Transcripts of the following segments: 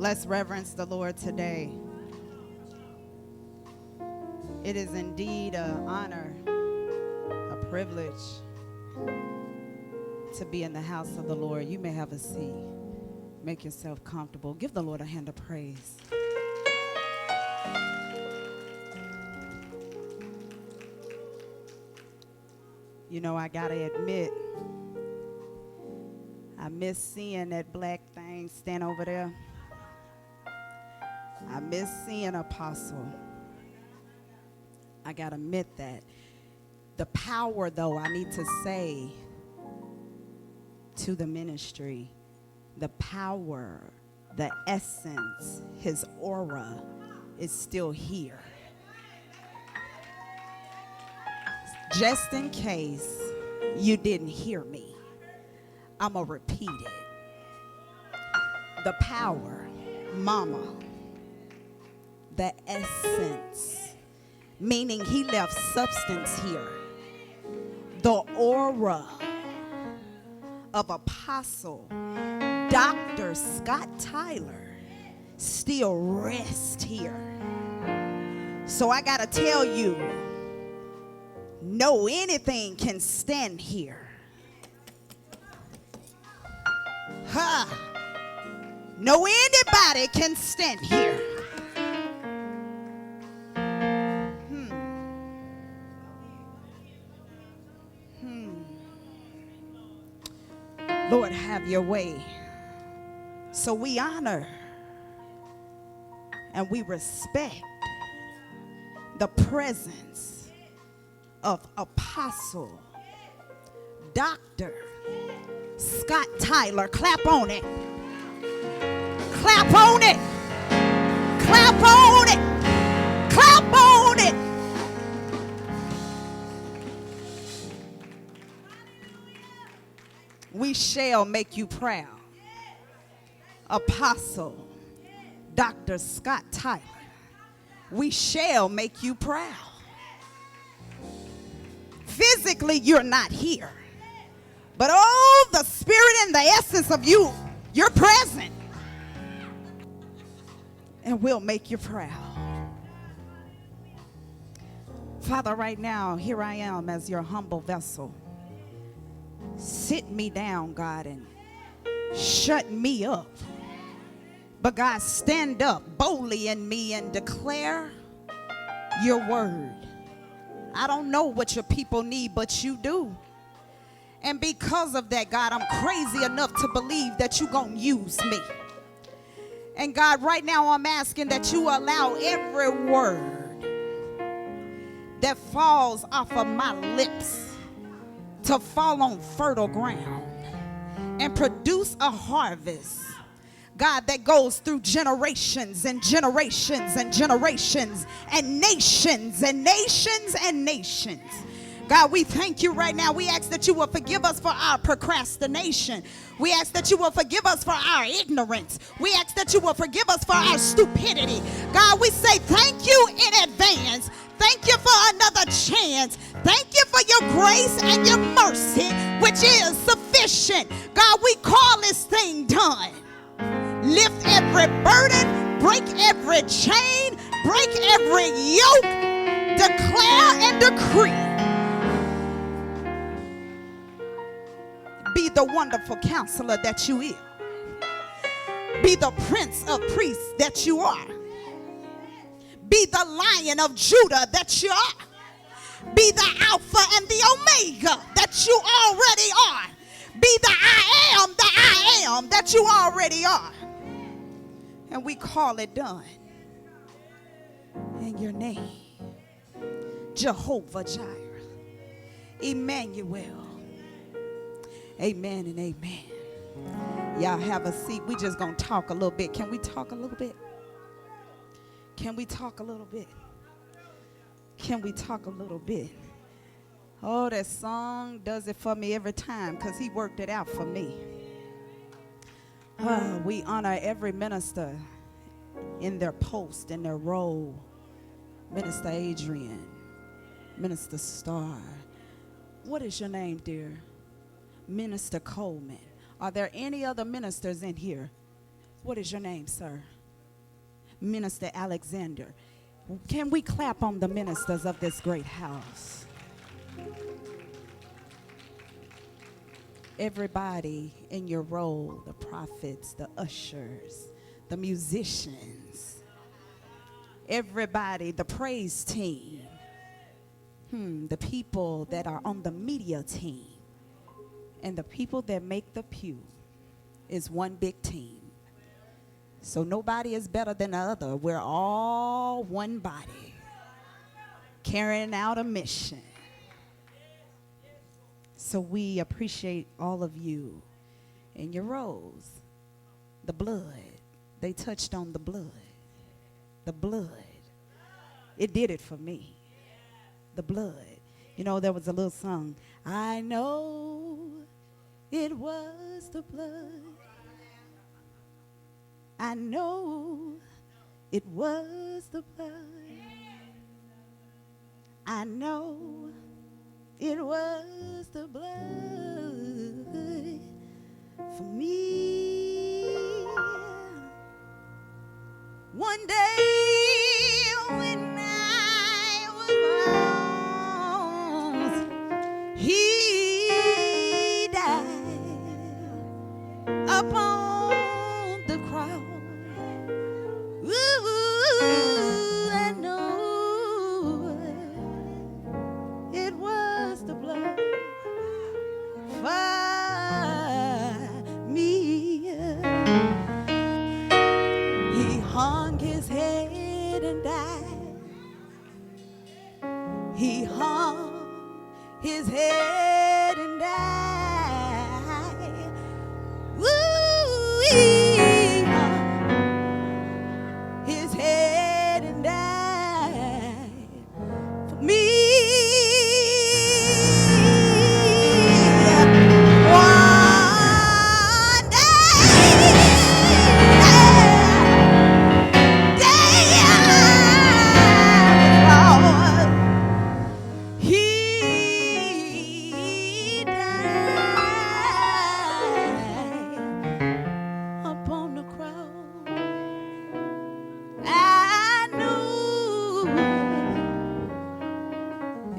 Let's reverence the Lord today. It is indeed an honor, a privilege to be in the house of the Lord. You may have a seat. Make yourself comfortable. Give the Lord a hand of praise. You know, I gotta admit, I miss seeing that black thing stand over there. I miss seeing Apostle. I gotta admit that. The power, though, I need to say to the ministry, the power, the essence, his aura is still here. Just in case you didn't hear me, I'm going to repeat it. The power, mama, the essence, meaning he left substance here. The aura of Apostle Dr. Scott Tyler still rests here. So I got to tell you, no, anything can stand here. No, anybody can stand here. Lord, have your way. So we honor and we respect the presence of Apostle Dr. Scott Tyler. Clap on it. Clap on it. Clap on it. Clap on it. We shall make you proud. Apostle Dr. Scott Tyler. We shall make you proud. Physically, you're not here. But oh, the spirit and the essence of you, you're present. And we'll make you proud. Father, right now, here I am as your humble vessel. Sit me down, God, and shut me up. But God, stand up boldly in me and declare your word. I don't know what your people need, but you do. And because of that, God, I'm crazy enough to believe that you're going to use me. And God, right now I'm asking that you allow every word that falls off of my lips to fall on fertile ground and produce a harvest, God, that goes through generations and generations and generations and nations and nations and nations. God, we thank you right now. We ask that you will forgive us for our procrastination. We ask that you will forgive us for our ignorance. We ask that you will forgive us for our stupidity. God, we say thank you in advance. Thank you for another chance. Thank you for your grace and your mercy, which is sufficient. God, we call this thing done. Lift every burden, break every chain, break every yoke, declare and decree. Be the wonderful counselor that you are. Be the prince of priests that you are. Be the Lion of Judah that you are. Be the Alpha and the Omega that you already are. Be the I am that you already are. And we call it done in your name, Jehovah Jireh, Emmanuel. Amen and amen. Y'all have a seat. We just gonna talk a little bit. Can we talk a little bit? Can we talk a little bit? Can we talk a little bit? Oh, that song does it for me every time because he worked it out for me. We honor every minister in their post, in their role. Minister Adrian, Minister Starr. What is your name, dear? Minister Coleman. Are there any other ministers in here? What is your name, sir? Minister Alexander. Can we clap on the ministers of this great house? Everybody in your role, the prophets, the ushers, the musicians, everybody, the praise team, the people that are on the media team, and the people that make the pew is one big team. So nobody is better than the other. We're all one body, carrying out a mission. So we appreciate all of you and your roles. The blood. They touched on the blood. The blood. It did it for me. The blood. You know, there was a little song. I know it was the blood. I know it was the blood. I know it was the blood for me. One day when I was lost, he died upon the cross. Ooh, I know it was the blood for me. He hung his head and died. He hung his head and died. Ooh, he hung his head and died for me.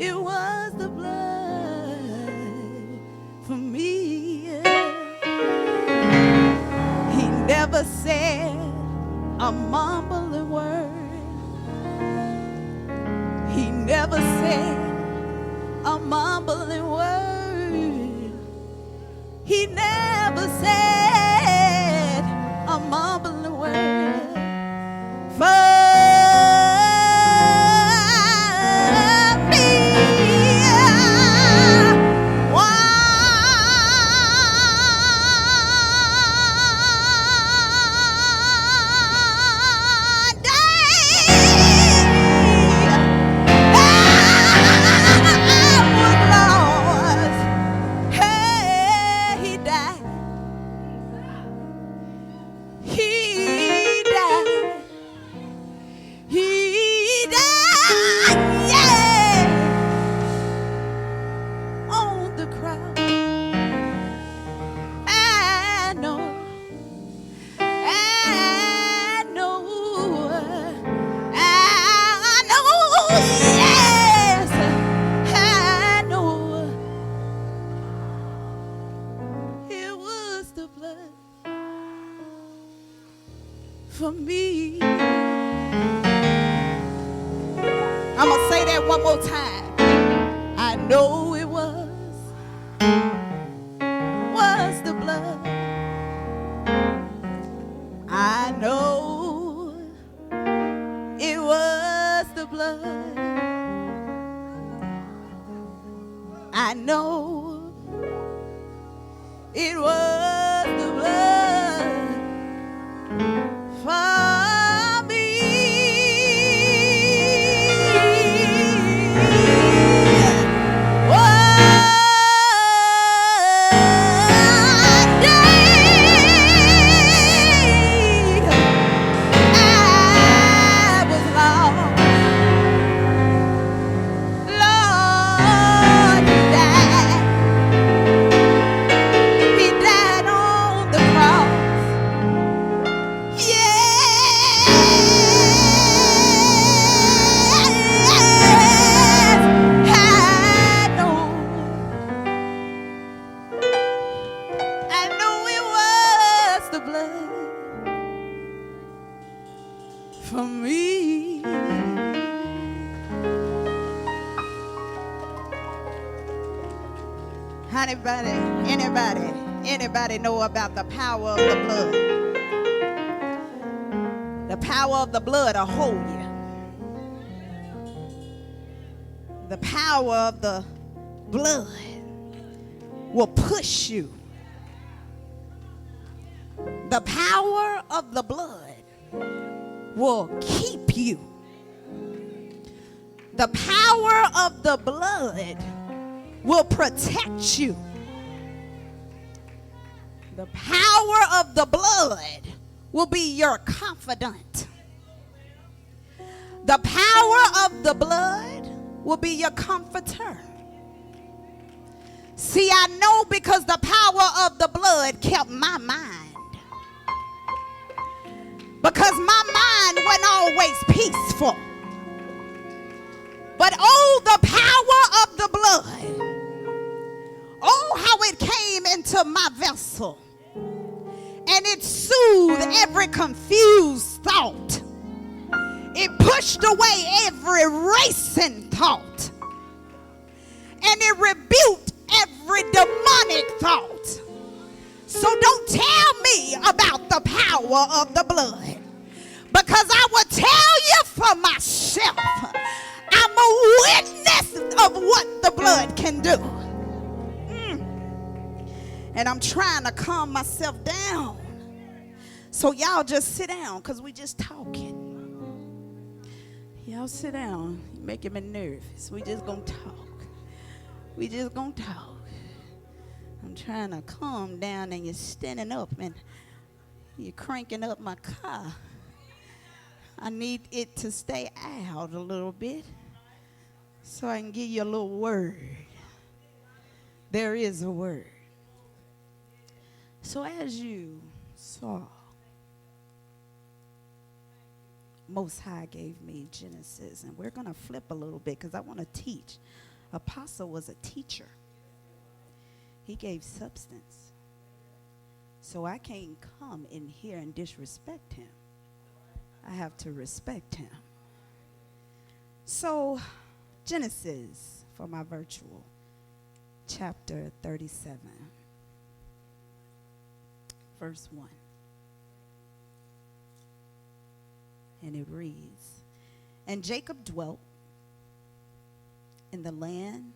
It was the blood for me. He never said a mumbling word. He never said a mumbling word. He never said a mumbling word. For for me. I'm gonna say that one more time. I know it was the blood. I know it was the blood. I know it was the blood for me. One day I was lost. Lord, He died. He died. the blood for me. Anybody know about the power of the blood? The power of the blood will hold you. The power of the blood will push you. The power of the blood will keep you. The power of the blood will protect you. The power of the blood will be your confidant. The power of the blood will be your comforter. See, I know because the power of the blood kept my mind. Because my mind wasn't always peaceful. But oh, the power of the blood. Oh, how it came into my vessel. And it soothed every confused thought. It pushed away every racing thought. And it rebuked every demonic thought. So don't tell me about the power of the blood. Because I will tell you for myself. I'm a witness of what the blood can do. And I'm trying to calm myself down. So y'all just sit down because we just talking. Y'all sit down. You're making me nervous. We just gonna talk. We just gonna talk. I'm trying to calm down and you're standing up and you're cranking up my car. I need it to stay out a little bit so I can give you a little word. There is a word. So as you saw, Most High gave me Genesis, and we're going to flip a little bit because I want to teach. Apostle was a teacher. He gave substance. So I can't come in here and disrespect him. I have to respect him. So Genesis for my virtual, chapter 37. Verse 1. And it reads, And Jacob dwelt in the land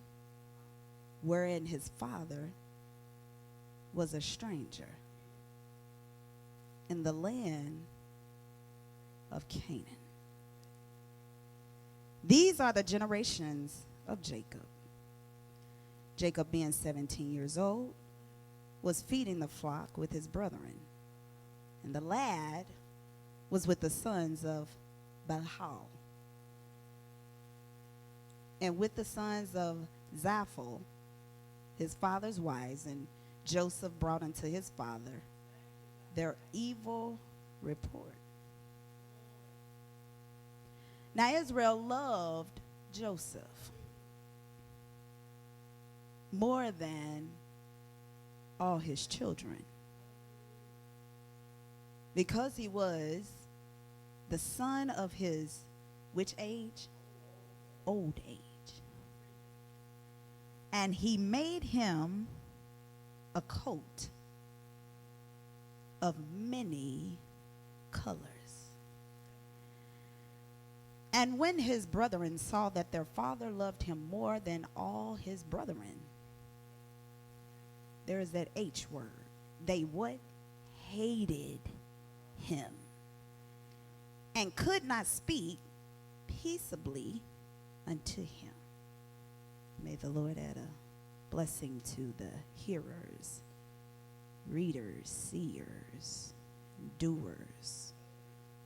wherein his father was a stranger, in the land of Canaan. These are the generations of Jacob. Jacob, being 17 years old, was feeding the flock with his brethren. And the lad was with the sons of Balhal, and with the sons of Zaphal, his father's wives, and Joseph brought unto his father their evil report. Now Israel loved Joseph more than all his children, because he was the son of his, which age? Old age. And he made him a coat of many colors. And when his brethren saw that their father loved him more than all his brethren, there is that H word. They what? Hated him, and could not speak peaceably unto him. May the Lord add a blessing to the hearers, readers, seers, doers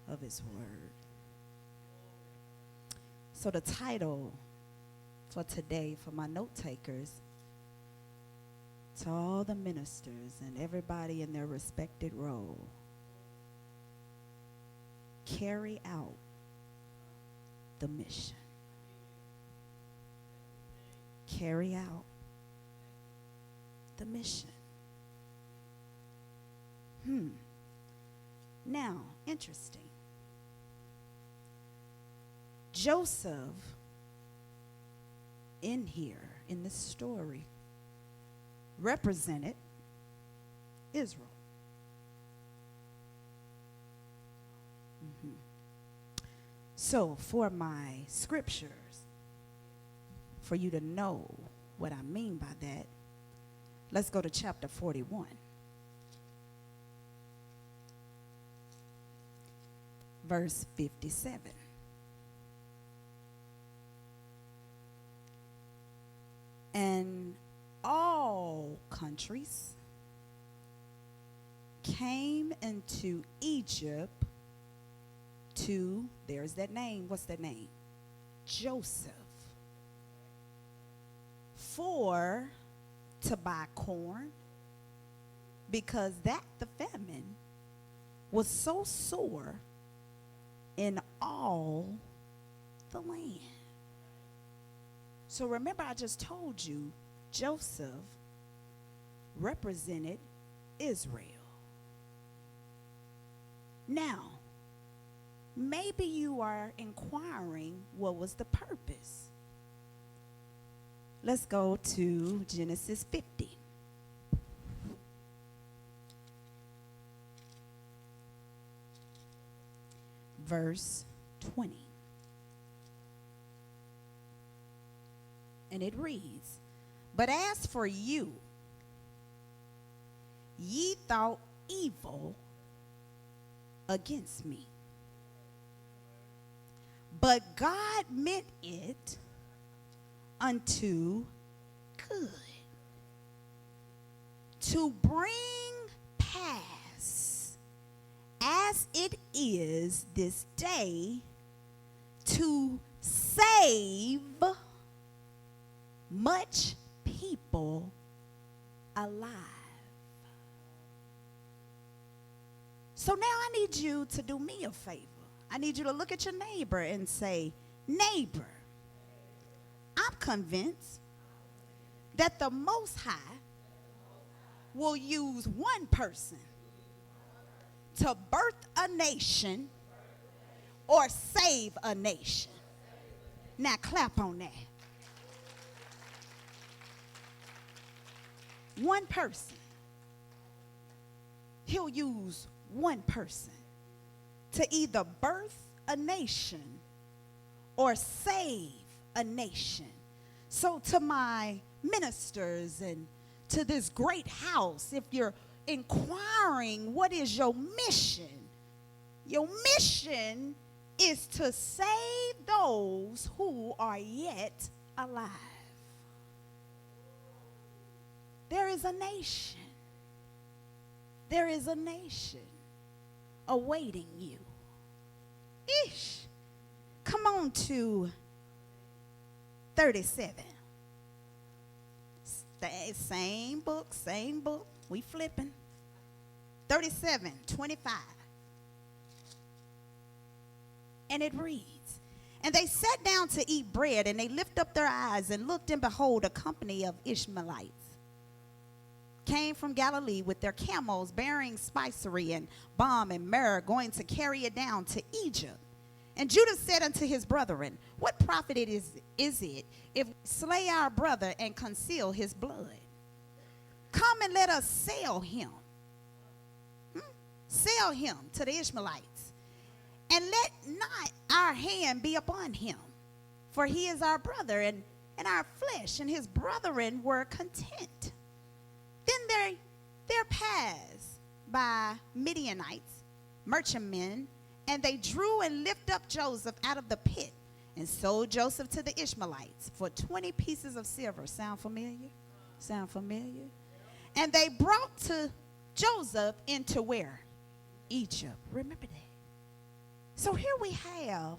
of his word. So the title for today, for my note takers, to all the ministers and everybody in their respected role, carry out the mission. Carry out the mission. Now, interesting. Joseph, in here, in this story, represented Israel. So, for my scriptures, for you to know what I mean by that, let's go to chapter 41. Verse 57. And all countries came into Egypt to, there's that name, what's that name? Joseph. For to buy corn, because that the famine was so sore in all the land. So remember, I just told you Joseph represented Israel. Now, maybe you are inquiring what was the purpose. Let's go to Genesis 50. Verse 20. And it reads, but as for you, ye thought evil against me, but God meant it unto good, to bring pass, as it is this day, to save much people alive. So now I need you to do me a favor. I need you to look at your neighbor and say, neighbor, I'm convinced that the Most High will use one person to birth a nation or save a nation. Now clap on that. One person. He'll use one person to either birth a nation or save a nation. So to my ministers and to this great house, if you're inquiring what is your mission is to save those who are yet alive. There is a nation. There is a nation awaiting you. Ish. Come on to 37. Same book. We flipping. 37:25. And it reads, and they sat down to eat bread, and they lift up their eyes and looked, and behold, a company of Ishmaelites came from Galilee with their camels bearing spicery and balm and myrrh, going to carry it down to Egypt. And Judah said unto his brethren, what profit is it if we slay our brother and conceal his blood? Come and let us sell him. Sell him to the Ishmaelites. And let not our hand be upon him, for he is our brother and our flesh. And his brethren were content. Then there passed by Midianites, merchantmen, and they drew and lifted up Joseph out of the pit and sold Joseph to the Ishmaelites for 20 pieces of silver. Sound familiar? Sound familiar? And they brought to Joseph into where? Egypt. Remember that. So here we have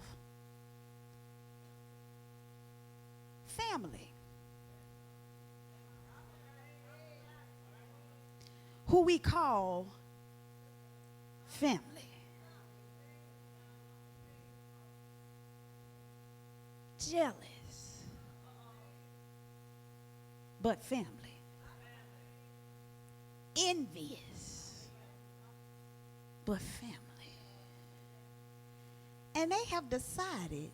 family who we call family. Jealous, but family. Envious, but family. And they have decided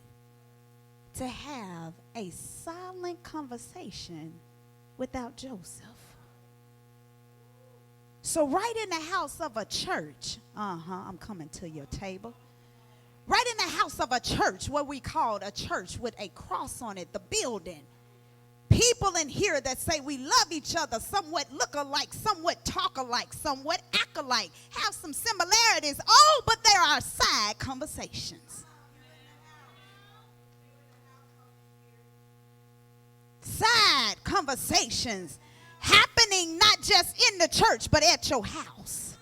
to have a silent conversation without Joseph. So right in the house of a church, I'm coming to your table. Right in the house of a church, what we called a church with a cross on it, the building. People in here that say we love each other, somewhat look alike, somewhat talk alike, somewhat act alike, have some similarities. Oh, but there are side conversations. Side conversations happening not just in the church, but at your house.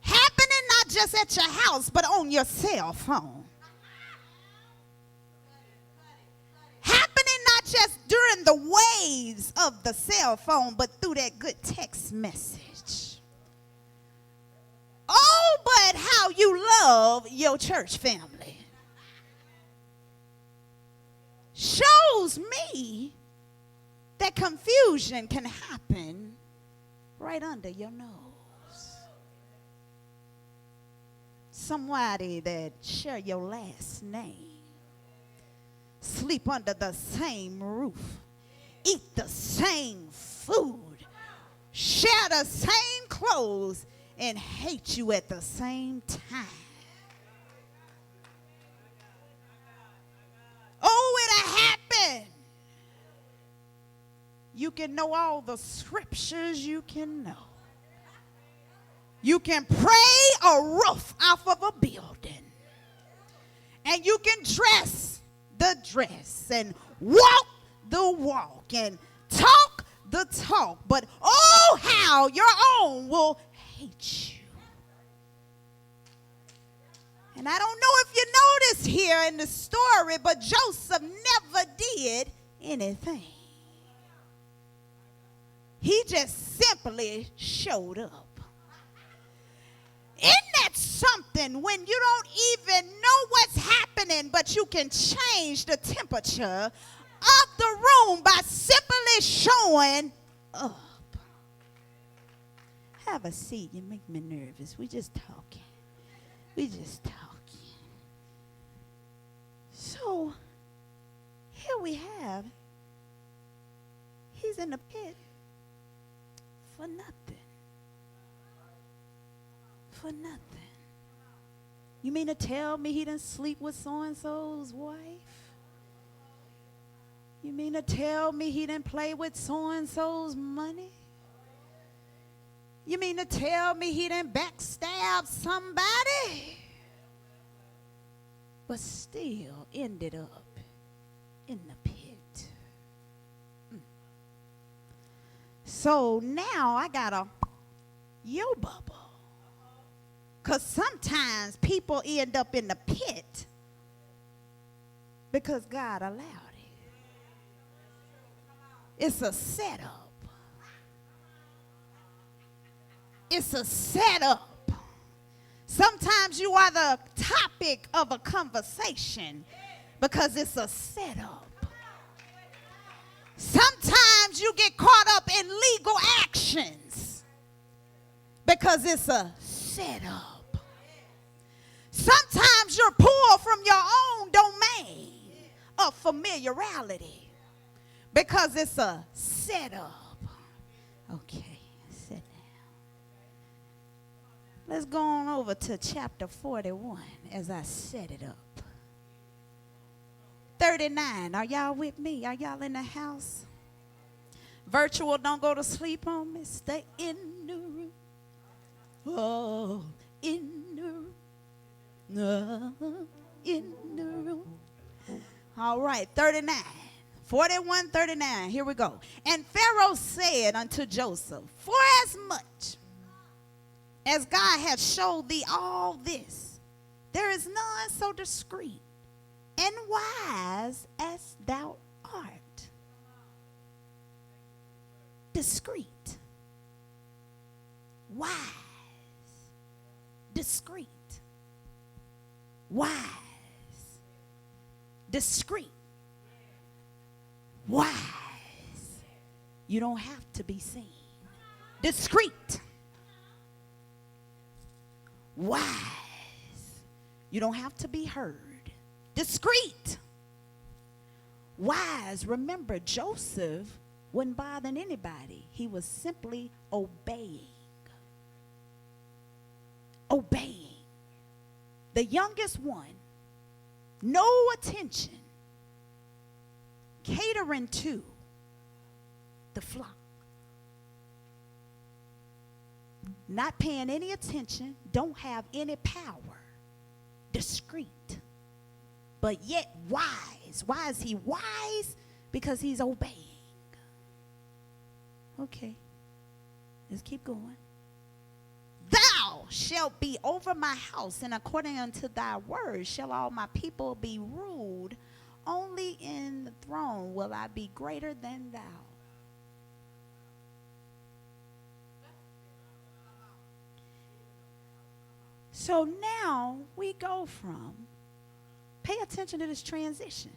Happening not just at your house, but on your cell phone. Happening not just during the waves of the cell phone, but through that good text message. Oh, but how you love your church family shows me that confusion can happen right under your nose. Somebody that share your last name, sleep under the same roof, eat the same food, share the same clothes, and hate you at the same time. Oh, it'll happen. You can know all the scriptures you can know. You can pray a roof off of a building. And you can dress the dress and walk the walk and talk the talk. But oh, how your own will hate you. And I don't know if you notice here in the story, but Joseph never did anything. He just simply showed up. Isn't that something when you don't even know what's happening, but you can change the temperature of the room by simply showing up? Have a seat. You make me nervous. We just talking. We just talking. So here we have, he's in the pit for nothing. For nothing. You mean to tell me he didn't sleep with so-and-so's wife? You mean to tell me he didn't play with so-and-so's money? You mean to tell me he didn't backstab somebody? But still ended up in the pit. So now I got a yo bubble. Because sometimes people end up in the pit because God allowed it. It's a setup. It's a setup. Sometimes you are the topic of a conversation because it's a setup. Sometimes you get caught up in legal actions because it's a setup. Sometimes you're pulled from your own domain of familiarity because it's a setup. Okay, sit down. Let's go on over to chapter 41 as I set it up. 39. Are y'all with me? Are y'all in the house? Virtual, don't go to sleep on me. Stay in the room. Oh, in the room. In the room. All right, 39. 41, 39. Here we go. And Pharaoh said unto Joseph, for as much as God hath showed thee all this, there is none so discreet and wise as thou art. Discreet. Wise. Discreet. Wise. Discreet. Wise. You don't have to be seen. Discreet. Wise. You don't have to be heard. Discreet. Wise. Remember, Joseph wasn't bothering anybody. He was simply obeying. Obeying. The youngest one, no attention, catering to the flock. Not paying any attention, don't have any power. Discreet, but yet wise. Why is he wise? Because he's obeying. Okay, let's keep going. Thou shalt be over my house, and according unto thy word shall all my people be ruled. Only in the throne will I be greater than thou. So now we go from, pay attention to this transition,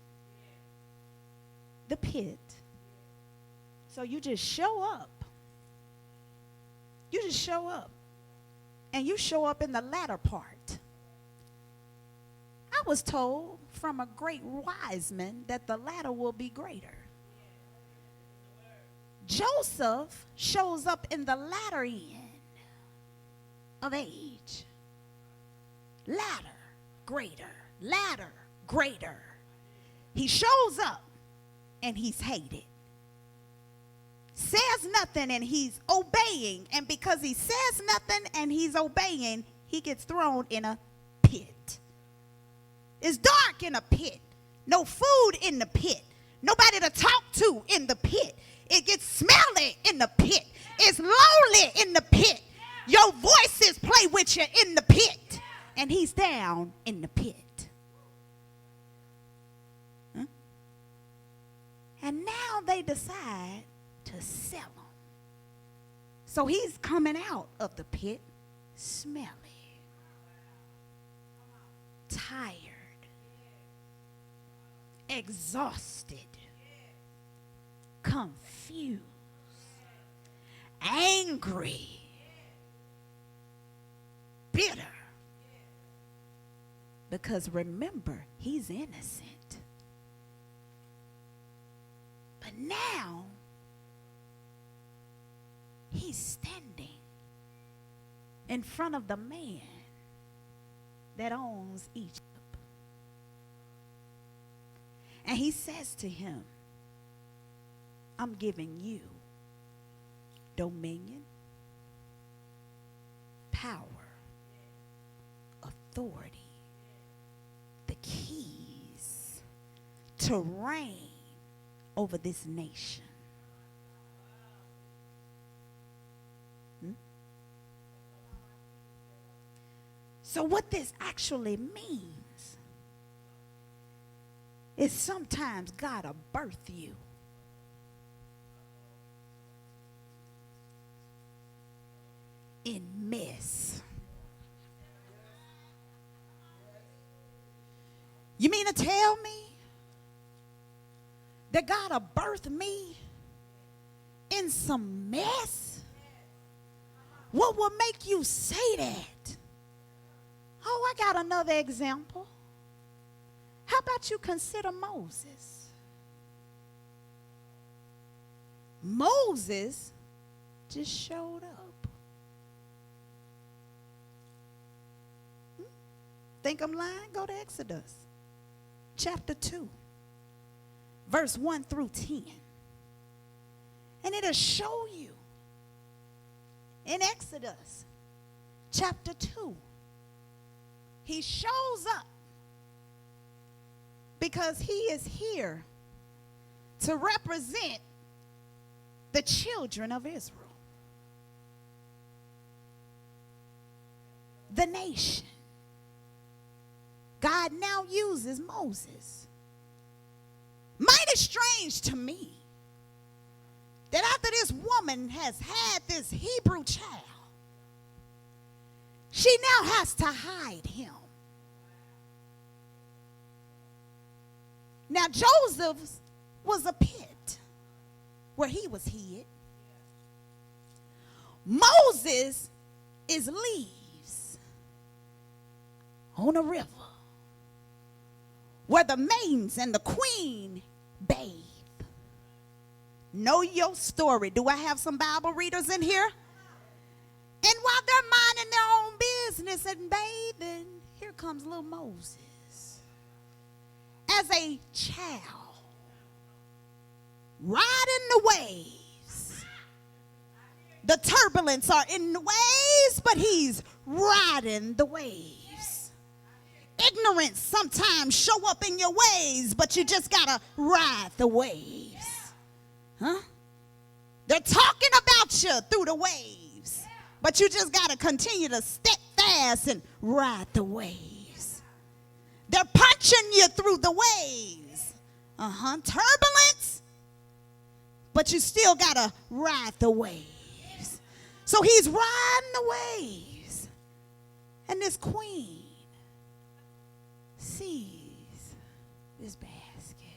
the pit. So you just show up. You just show up. And you show up in the latter part. I was told from a great wise man that the latter will be greater. Joseph shows up in the latter end of age. Latter, greater. Latter, greater. He shows up and he's hated. Says nothing and he's obeying. And because he says nothing and he's obeying, he gets thrown in a pit. It's dark in a pit. No food in the pit. Nobody to talk to in the pit. It gets smelly in the pit. It's lonely in the pit. Your voices play with you in the pit. And he's down in the pit. Huh? And now they decide to sell him. So he's coming out of the pit smelly, tired, exhausted, confused, angry, bitter. Because remember, he's innocent. But now, he's standing in front of the man that owns Egypt. And he says to him, I'm giving you dominion, power, authority, the keys to reign over this nation. So what this actually means is sometimes God will birth you in mess. You mean to tell me that God will birth me in some mess? What will make you say that? Oh, I got another example. How about you consider Moses? Moses just showed up. Think I'm lying? Go to Exodus chapter 2, verse 1 through 10. And it'll show you in Exodus chapter 2. He shows up because he is here to represent the children of Israel, the nation. God now uses Moses. Mighty strange to me that after this woman has had this Hebrew child, she now has to hide him. Now Joseph was a pit where he was hid. Moses is leaves on a river. where the maidens and the queen bathe. Know your story. Do I have some Bible readers in here? And while they're minding their own business and bathing, here comes little Moses as a child, riding the waves. The turbulence are in the waves, but he's riding the waves. Ignorance sometimes show up in your ways, but you just gotta ride the waves. Huh? They're talking about you through the waves, but you just gotta continue to step fast and ride the waves. They're punching you through the waves. Turbulence, but you still gotta ride the waves. So he's riding the waves, and this queen sees this basket.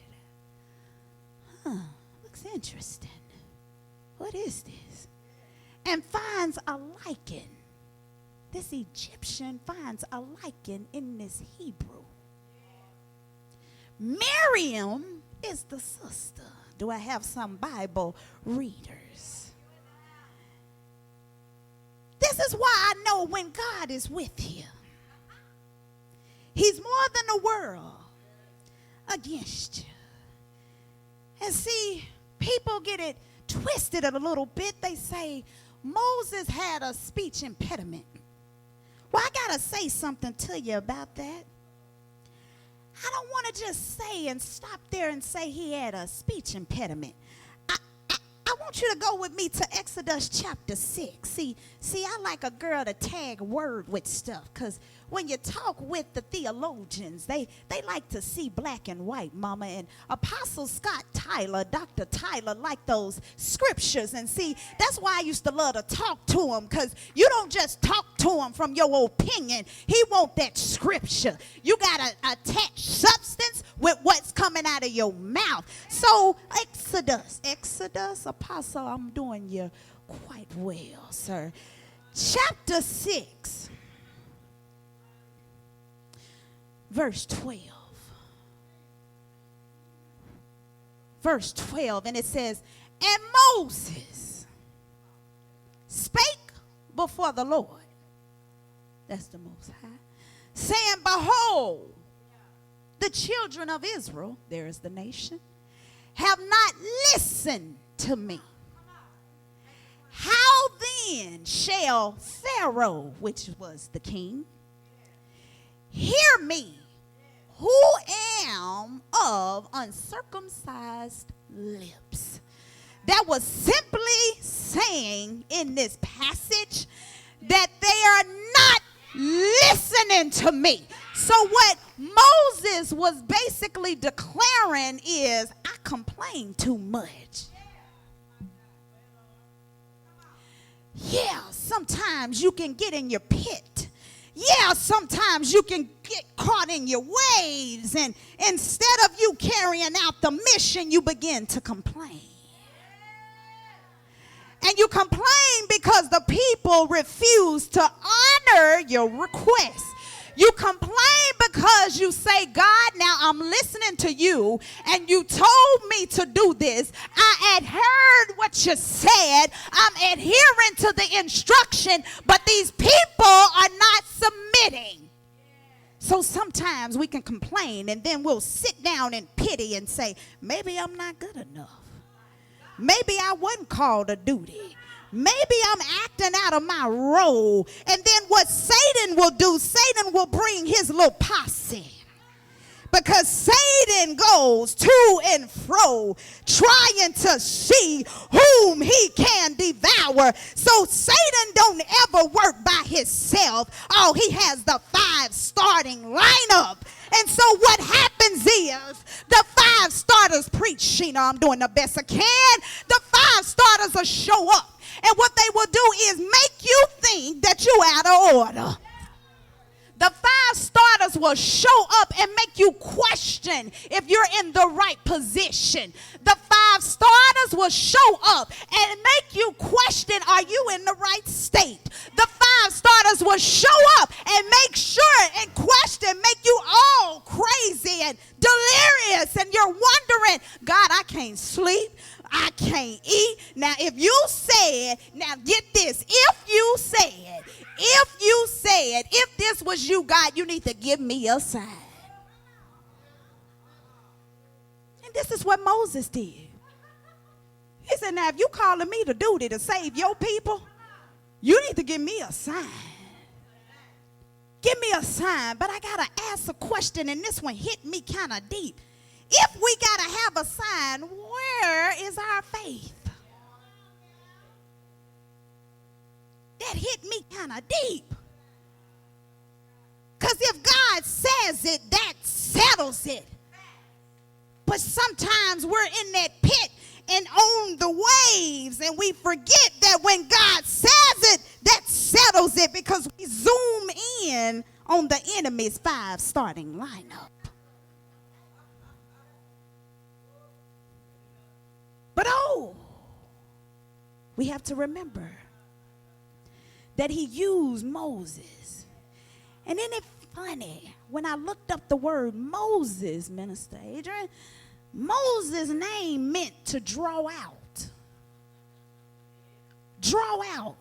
Looks interesting. What is this? And finds a lichen. This Egyptian finds a lichen in this Hebrew. Miriam is the sister. Do I have some Bible readers? This is why I know when God is with you, he's more than the world against you. And see, people get it twisted a little bit. They say Moses had a speech impediment. Well, I got to say something to you about that. I don't want to just say and stop there and say he had a speech impediment. I want you to go with me to Exodus chapter 6. See, I like a girl to tag word with stuff, because when you talk with the theologians, they like to see black and white, mama. And Apostle Scott Tyler, Dr. Tyler, like those scriptures. And see, that's why I used to love to talk to him, because you don't just talk to him from your opinion. He want that scripture. You got to attach substance with what's coming out of your mouth. So Exodus, Apostle, I'm doing you quite well, sir. Chapter 6. Verse 12. Verse 12, and it says, and Moses spake before the Lord. That's the Most High. Saying, behold, the children of Israel, there is the nation, have not listened to me. How then shall Pharaoh, which was the king, hear me, who am of uncircumcised lips? That was simply saying in this passage that they are not listening to me. So what Moses was basically declaring is, I complain too much. Yeah, sometimes you can get in your pit. Yeah, sometimes you can get caught in your waves, and instead of you carrying out the mission, you begin to complain. And you complain because the people refuse to honor your request. You complain because you say, God, now I'm listening to you, and you told me to do this. I had heard what you said. I'm adhering to the instruction, but these people are not submitting. So sometimes we can complain, and then we'll sit down in pity and say, maybe I'm not good enough. Maybe I wasn't called to duty. Maybe I'm acting out of my role. And then what Satan will do, Satan will bring his little posse. Because Satan goes to and fro trying to see whom he can devour. So Satan don't ever work by himself. Oh, he has the 5 starting lineup. And so what happens is the 5 starters preach, Sheena, I'm doing the best I can. The 5 starters will show up. And what they will do is make you think that you're out of order. The 5 starters will show up and make you question if you're in the right position. The 5 starters will show up and make you question, are you in the right state? The five starters will show up and make sure and question, make you all crazy and delirious. And you're wondering, God, I can't sleep. I can't eat. Now, if you said, now get this, if this was you, God, you need to give me a sign. And this is what Moses did. He said, now, if you calling me to duty to save your people, you need to give me a sign. Give me a sign. But I got to ask a question, and this one hit me kind of deep. If we got to have a sign, where is our faith? That hit me kind of deep. Because if God says it, that settles it. But sometimes we're in that pit and on the waves, and we forget that when God says it, that settles it, because we zoom in on the enemy's 5 starting lineup. But we have to remember that he used Moses. And isn't it funny, when I looked up the word Moses, Minister Adrian, Moses' name meant to draw out. Draw out.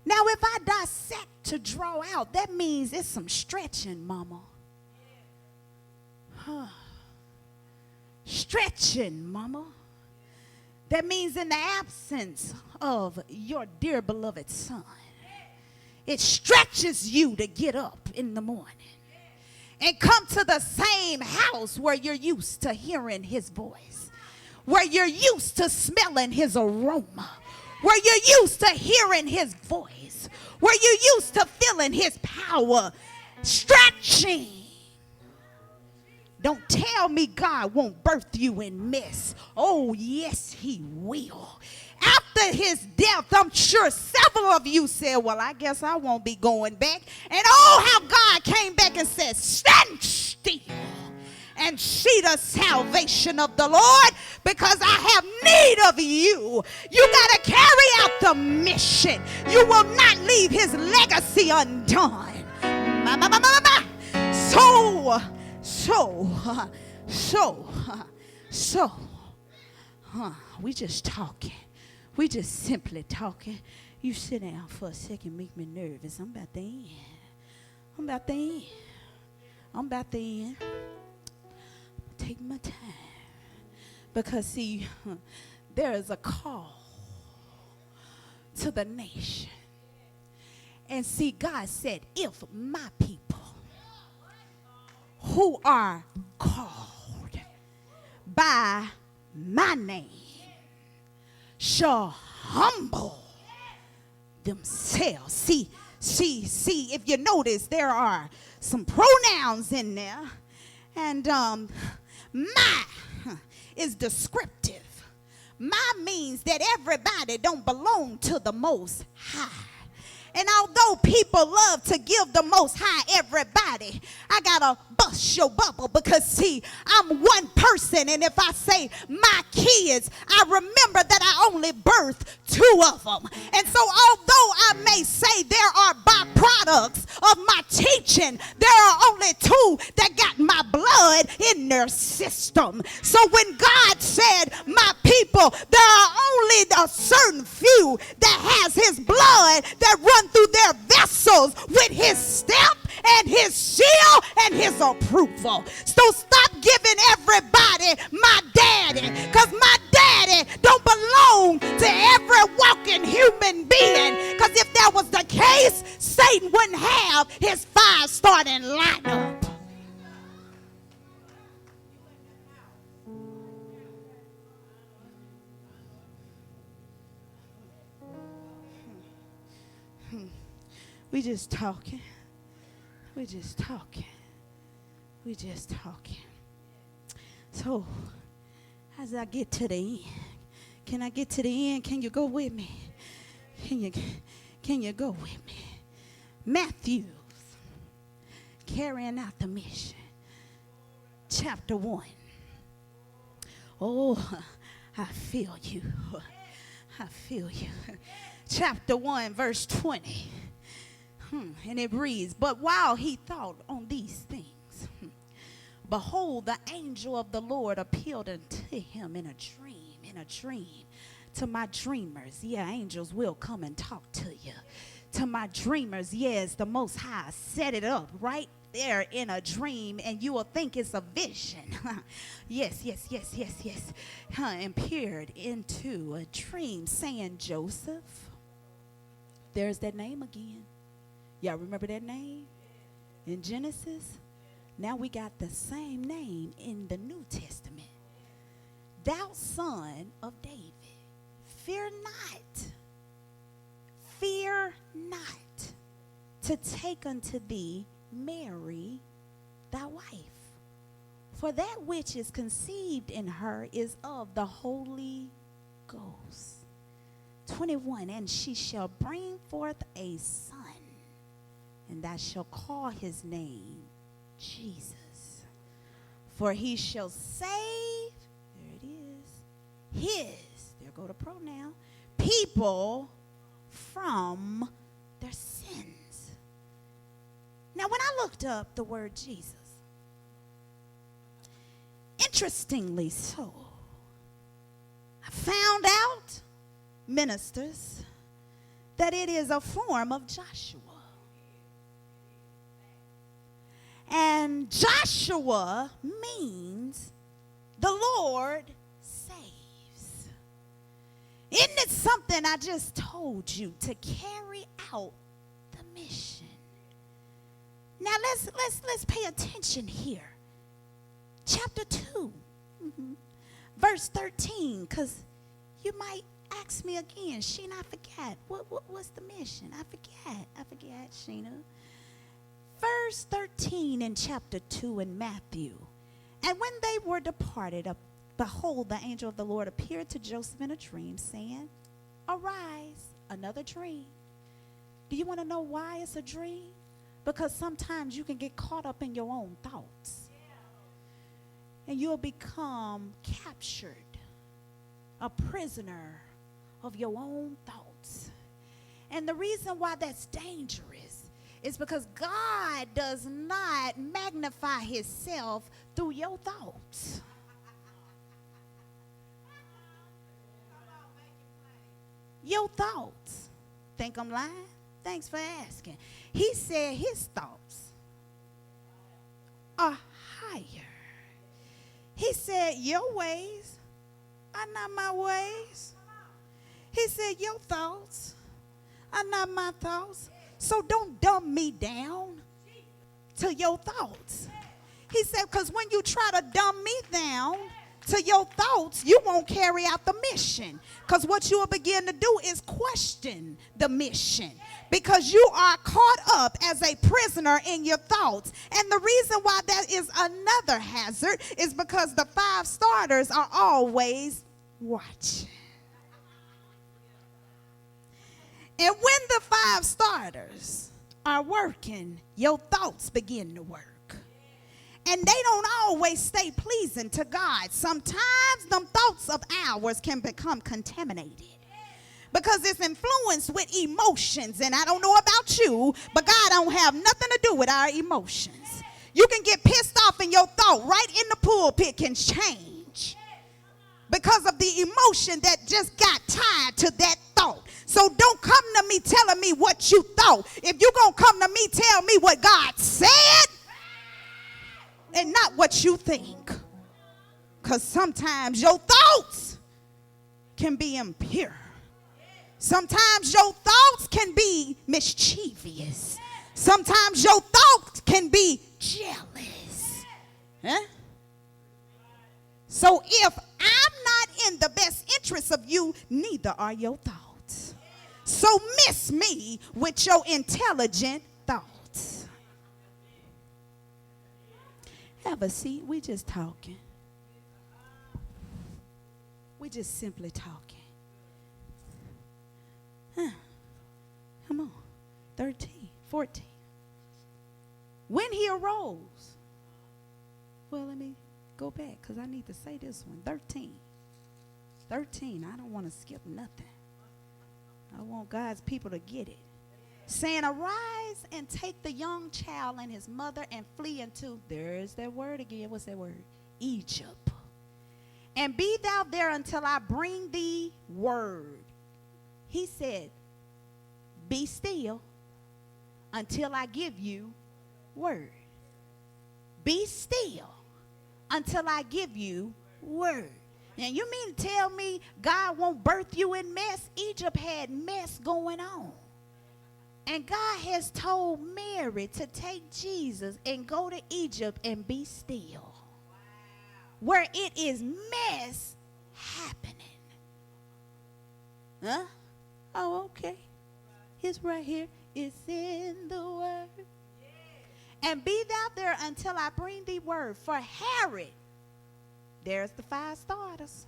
Now, if I dissect to draw out, that means it's some stretching, mama. Stretching, mama. That means in the absence of your dear beloved son, it stretches you to get up in the morning and come to the same house where you're used to hearing his voice, where you're used to smelling his aroma, where you're used to hearing his voice, where you're used to feeling his power. Stretching. Don't tell me God won't birth you in mess. Oh, yes, he will. After his death, I'm sure several of you said, well, I guess I won't be going back. And oh, how God came back and said, stand still and see the salvation of the Lord, because I have need of you. You got to carry out the mission. You will not leave his legacy undone. We just talking. We just simply talking. You sit down for a second, make me nervous. I'm about to end. I'm about to end. Take my time. Because, see, there is a call to the nation. And see, God said, if my people who are called by my name shall humble themselves. See, if you notice, there are some pronouns in there. And my is descriptive. My means that everybody don't belong to the Most High. And although people love to give the Most High everybody, I gotta bust your bubble, because see, I'm one person, and if I say my kids, I remember that I only birthed 2 of them. And so although I may say there are byproducts of my teaching, there are only 2 that got my blood in their system. So when God said my people, there are only a certain few that has his blood that run through their vessels with his stamp and his seal and his approval. So stop giving everybody my daddy, because my daddy don't belong to every walking human being. Because if that was the case, Satan wouldn't have his 5 starting lineup. We just talking. We just talking. We just talking. So, as I get to the end, can I get to the end? Can you go with me? Can you go with me? Matthew, carrying out the mission, chapter 1. Oh, I feel you. I feel you. chapter 1, verse 20. And it reads, but while he thought on these things, behold, the angel of the Lord appeared unto him in a dream. To my dreamers, yeah, angels will come and talk to you. To my dreamers, yes, the Most High set it up right there in a dream, and you will think it's a vision. yes. And peered into a dream, saying, Joseph. There's that name again. Y'all remember that name in Genesis? Now we got the same name in the New Testament. Thou son of David, fear not to take unto thee Mary thy wife, for that which is conceived in her is of the Holy Ghost. 21, and she shall bring forth a son, and thou shalt call his name Jesus, for he shall save, there it is, there go the pronoun, people from their sins. Now, when I looked up the word Jesus, interestingly so, I found out, ministers, that it is a form of Joshua. And Joshua means the Lord saves. Isn't it something I just told you, to carry out the mission? Now let's pay attention here. Chapter 2, verse 13, because you might ask me again, Sheena, I forgot. What's the mission? I forget, Sheena. Verse 13 in chapter 2 in Matthew. And when they were departed, behold, the angel of the Lord appeared to Joseph in a dream, saying, arise. Another dream. Do you want to know why it's a dream? Because sometimes you can get caught up in your own thoughts. And you'll become captured, a prisoner of your own thoughts. And the reason why that's dangerous is because God does not magnify himself through your thoughts. Your thoughts. Think I'm lying? Thanks for asking. He said his thoughts are higher. He said your ways are not my ways. He said your thoughts are not my thoughts. So don't dumb me down to your thoughts. He said, because when you try to dumb me down to your thoughts, you won't carry out the mission. Because what you will begin to do is question the mission. Because you are caught up as a prisoner in your thoughts. And the reason why that is another hazard is because the 5 starters are always watching. And when the 5 starters are working, your thoughts begin to work. And they don't always stay pleasing to God. Sometimes them thoughts of ours can become contaminated because it's influenced with emotions. And I don't know about you, but God don't have nothing to do with our emotions. You can get pissed off and your thought right in the pulpit can change because of the emotion that just got tied to that thought. So don't come to me telling me what you thought. If you're going to come to me, tell me what God said and not what you think. Because sometimes your thoughts can be impure. Sometimes your thoughts can be mischievous. Sometimes your thoughts can be jealous. Huh? So if I'm not in the best interest of you, neither are your thoughts. So miss me with your intelligent thoughts. Have a seat. We just talking. We just simply talking. Come on. 13, 14. When he arose. Well, let me go back because I need to say this one. 13. I don't want to skip nothing. I want God's people to get it. Saying, arise and take the young child and his mother and flee into, there's that word again. What's that word? Egypt. And be thou there until I bring thee word. He said, be still until I give you word. Be still until I give you word. And you mean to tell me God won't birth you in mess? Egypt had mess going on. And God has told Mary to take Jesus and go to Egypt and be still. Where it is mess happening. Huh? Oh, okay. It's right here. It's in the word. And be thou there until I bring thee word. For Herod, there's the 5 starters,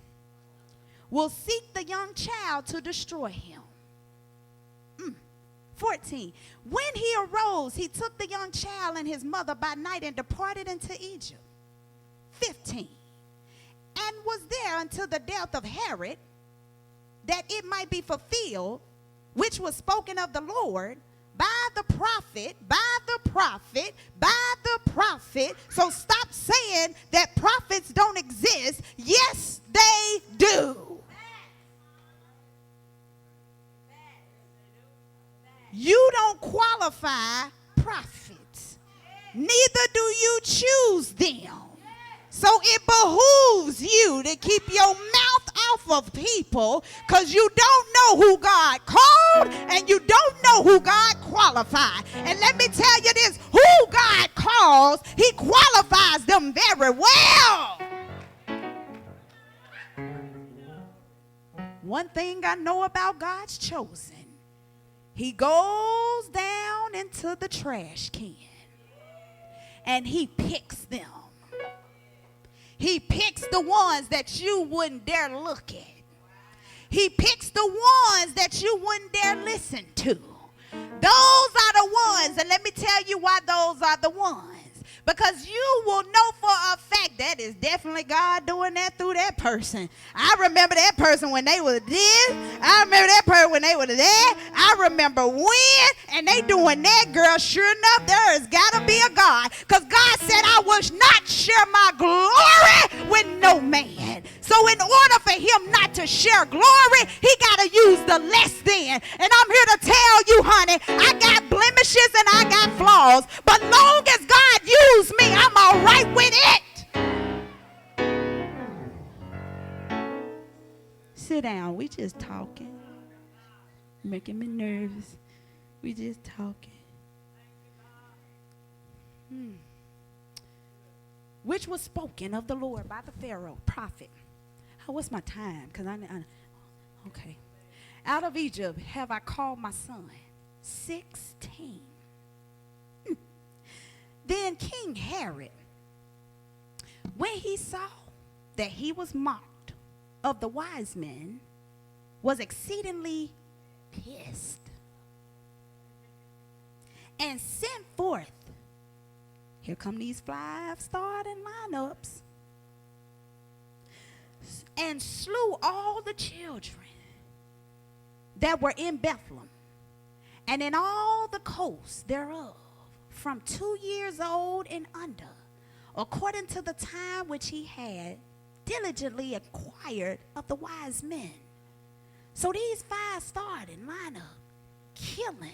will seek the young child to destroy him. 14. When he arose, he took the young child and his mother by night and departed into Egypt. 15. And was there until the death of Herod, that it might be fulfilled, which was spoken of the Lord by the prophet, by the prophet, by the prophet. So stop saying that prophets don't exist. Yes, they do. You don't qualify prophets. Neither do you choose them. So it behooves you to keep your mouth off of people, because you don't know who God called and you don't know who God qualified. And let me tell you this, who God calls, he qualifies them very well. One thing I know about God's chosen, he goes down into the trash can and he picks them. He picks the ones that you wouldn't dare look at. He picks the ones that you wouldn't dare listen to. Those are the ones, and let me tell you why those are the ones. Because you will know for a fact that is definitely God doing that through that person. I remember that person when they were this. I remember that person when they were that. I remember when, and they doing that, girl. Sure enough, there has got to be a God. Because God said, I will not share my glory with no man. So in order for him not to share glory, he got to use the less than. And I'm here to tell you, honey, I got blemishes and I got flaws. But long as God uses me, I'm all right with it. Sit down. We just talking. Making me nervous. We just talking. Which was spoken of the Lord by the Pharaoh, prophet. Oh, what's my time? Because okay. Out of Egypt have I called my son. 16. Then King Herod, when he saw that he was mocked of the wise men, was exceedingly pissed, and sent forth, here come these 5 starting lineups, and slew all the children that were in Bethlehem and in all the coasts thereof, from 2 years old and under, according to the time which he had diligently acquired of the wise men. So these 5 started line up, killing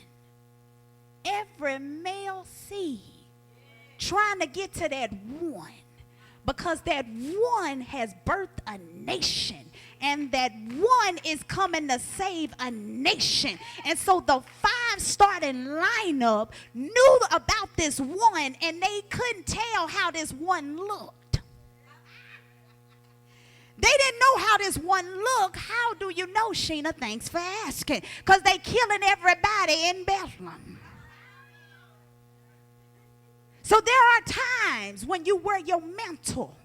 every male seed, trying to get to that one, because that one has birthed a nation, and that one is coming to save a nation. And so the 5 starting lineup knew about this one, and they couldn't tell how this one looked. They didn't know how this one looked. How do you know, Sheena? Thanks for asking. Because they killing everybody in Bethlehem. So there are times when you wear your mantle.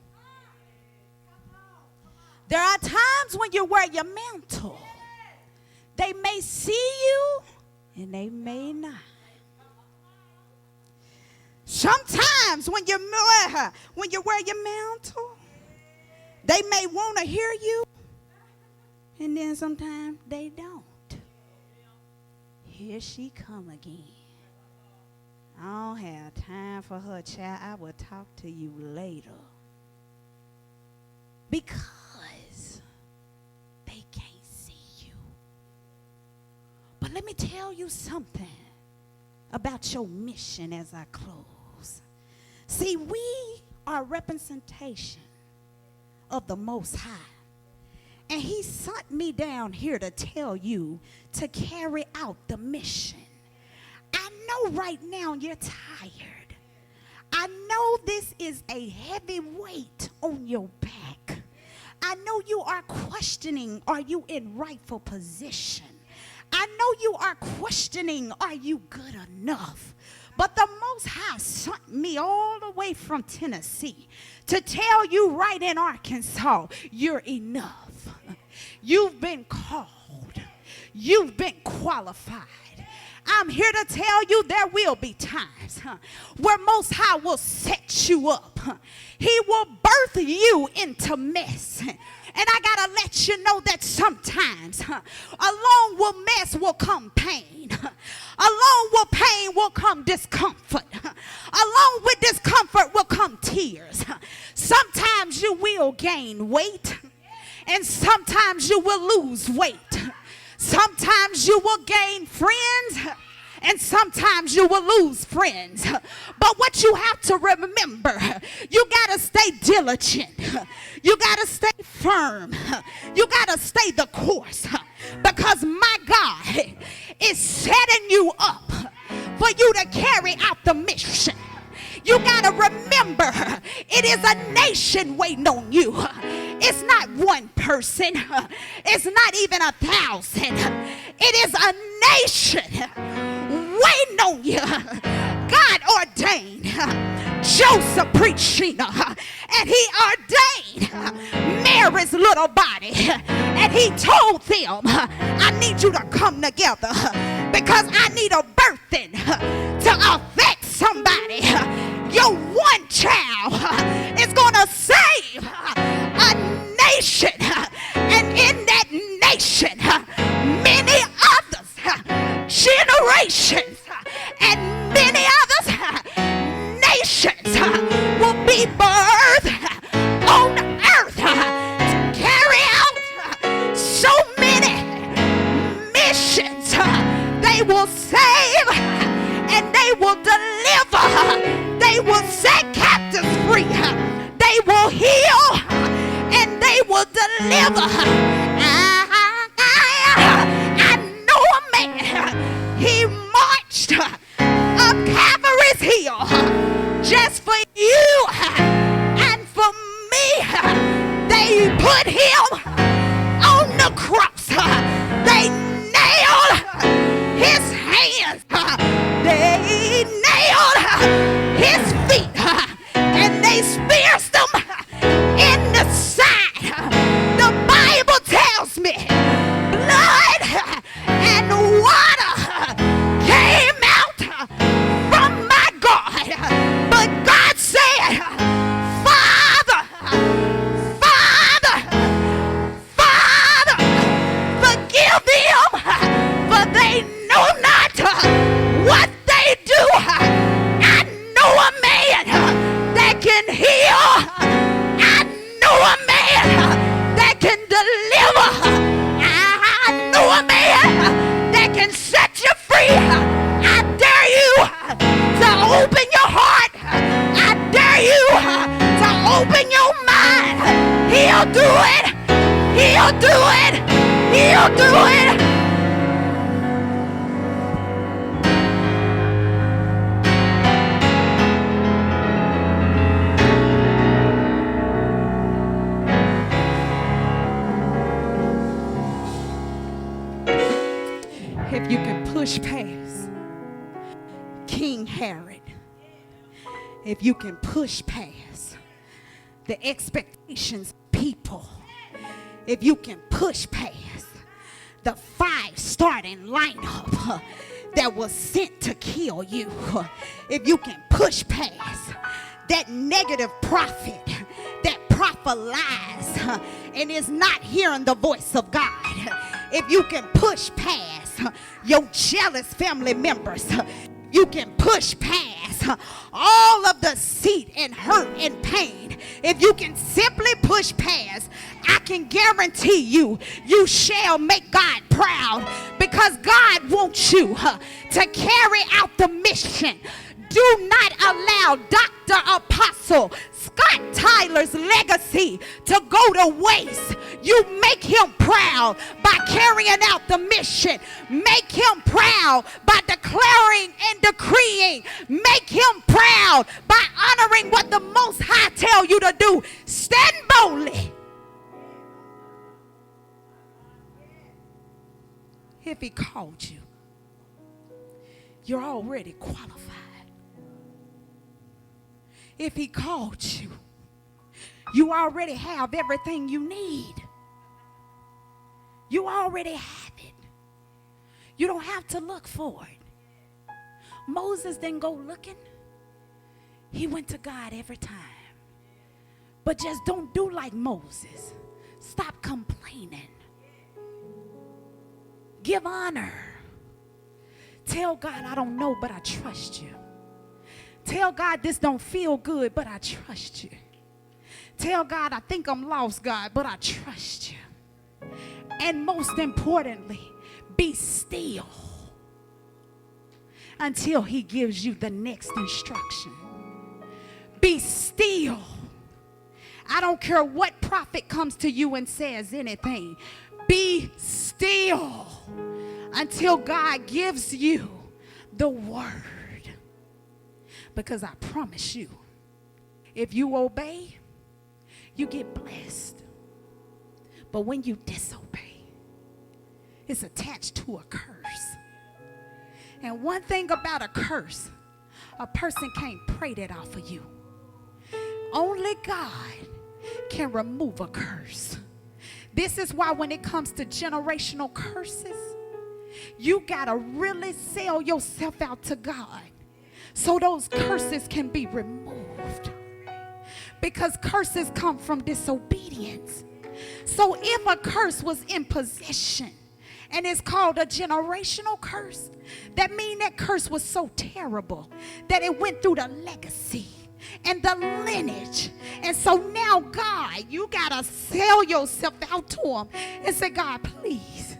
There are times when you wear your mantle. They may see you and they may not. Sometimes when you wear your mantle, they may want to hear you, and then sometimes they don't. Here she come again. I don't have time for her, child. I will talk to you later. Because they can't see you. But let me tell you something about your mission as I close. See, we are a representation of the Most High. And he sent me down here to tell you to carry out the mission. I know right now you're tired. I know this is a heavy weight on your back. I know you are questioning, are you in rightful position? I know you are questioning, are you good enough? But the Most High sent me all the way from Tennessee to tell you right in Arkansas, you're enough. You've been called. You've been qualified. I'm here to tell you there will be times where Most High will set you up. He will birth you into mess. And I got to let you know that sometimes along with mess will come pain. Along with pain will come discomfort. Along with discomfort will come tears. Sometimes you will gain weight. And sometimes you will lose weight. Sometimes you will gain friends. And sometimes you will lose friends. But what you have to remember, you got to stay diligent. You got to stay firm. You got to stay the course. Because my God is setting you up for you to carry out the mission. You got to remember, it is a nation waiting on you. It's not one person. It's not even 1,000. It is a nation waiting on you. God ordained Joseph preached Sheena, and he ordained Mary's little body, and he told them, I need you to come together because I need a birthing to affect somebody. Your one child is going to save a nation, and in that nation, many others, generations, and many others, nations will be birthed on earth to carry out so many missions. They will save and they will deliver. They will set captives free. They will heal and they will deliver. I know a man. He marched up Calvary's hill just for you and for me. They put him on the cross. They nailed his hands. They nailed his feet. And they pierced him in the side. The Bible tells me blood and water came out from my God. But God said, Father, forgive them, for they know not what they do. I know a man that can heal. I know a man that can deliver. I know a man that can set you free. I dare you to open your heart. I dare you to open your mind. He'll do it. He'll do it. He'll do it. If you can push past King Herod, if you can push past the expectations of people, if you can push past the 5 starting lineup that was sent to kill you, if you can push past that negative prophet that prophesies and is not hearing the voice of God, if you can push past your jealous family members. You can push past all of the deceit and hurt and pain. If you can simply push past, I can guarantee you, you shall make God proud, because God wants you to carry out the mission. Do not allow Dr. Apostle Scott Tyler's legacy to go to waste. You make him proud by carrying out the mission. Make him proud by declaring and decreeing. Make him proud by honoring what the Most High tell you to do. Stand boldly. If he called you, you're already qualified. If he called you, you already have everything you need. You already have it. You don't have to look for it. Moses didn't go looking. He went to God every time. But just don't do like Moses. Stop complaining. Give honor. Tell God, I don't know, but I trust you. Tell God, this don't feel good, but I trust you. Tell God, I think I'm lost, God, but I trust you. And most importantly, be still until he gives you the next instruction. Be still. I don't care what prophet comes to you and says anything. Be still until God gives you the word. Because I promise you, if you obey, you get blessed. But when you disobey, it's attached to a curse. And one thing about a curse, a person can't pray that off of you. Only God can remove a curse. This is why when it comes to generational curses, you gotta really sell yourself out to God, so those curses can be removed. Because curses come from disobedience. So if a curse was in possession and it's called a generational curse, that means that curse was so terrible that it went through the legacy and the lineage. And so now, God, you gotta sell yourself out to him and say, God, please,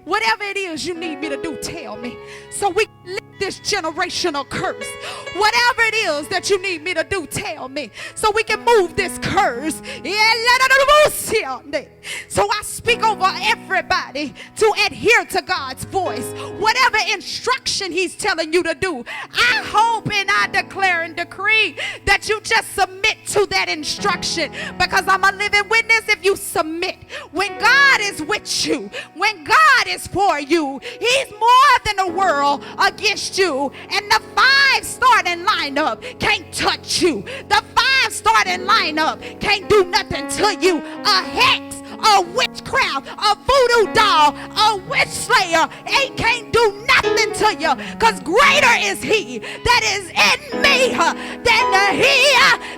whatever it is you need me to do, tell me, so we can lift this generational curse. Whatever it is that you need me to do, tell me, so we can move this curse. So I speak over everybody to adhere to God's voice. Whatever instruction he's telling you to do, I hope and I declare and decree that you just submit to that instruction, because I'm a living witness. If you submit, when God is with you, when God is for you, he's more than the world against you. And the 5 starting lineup can't touch you. The 5 starting lineup can't do nothing to you. A hex, a witchcraft, a voodoo doll, a witch slayer, it can't do nothing to you, because greater is he that is in me than he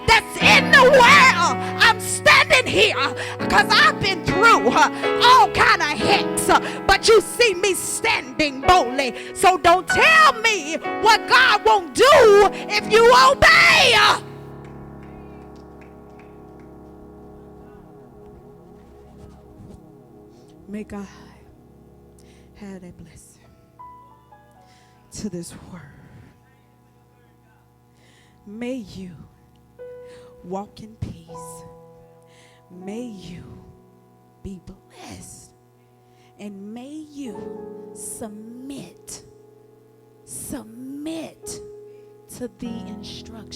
that's in the world. I'm standing here because I've been through all kind of hex, but you see me standing boldly. So don't tell me what God won't do if you obey. May God have a blessing to this word. May you walk in peace. May you be blessed. And may you submit to the instruction.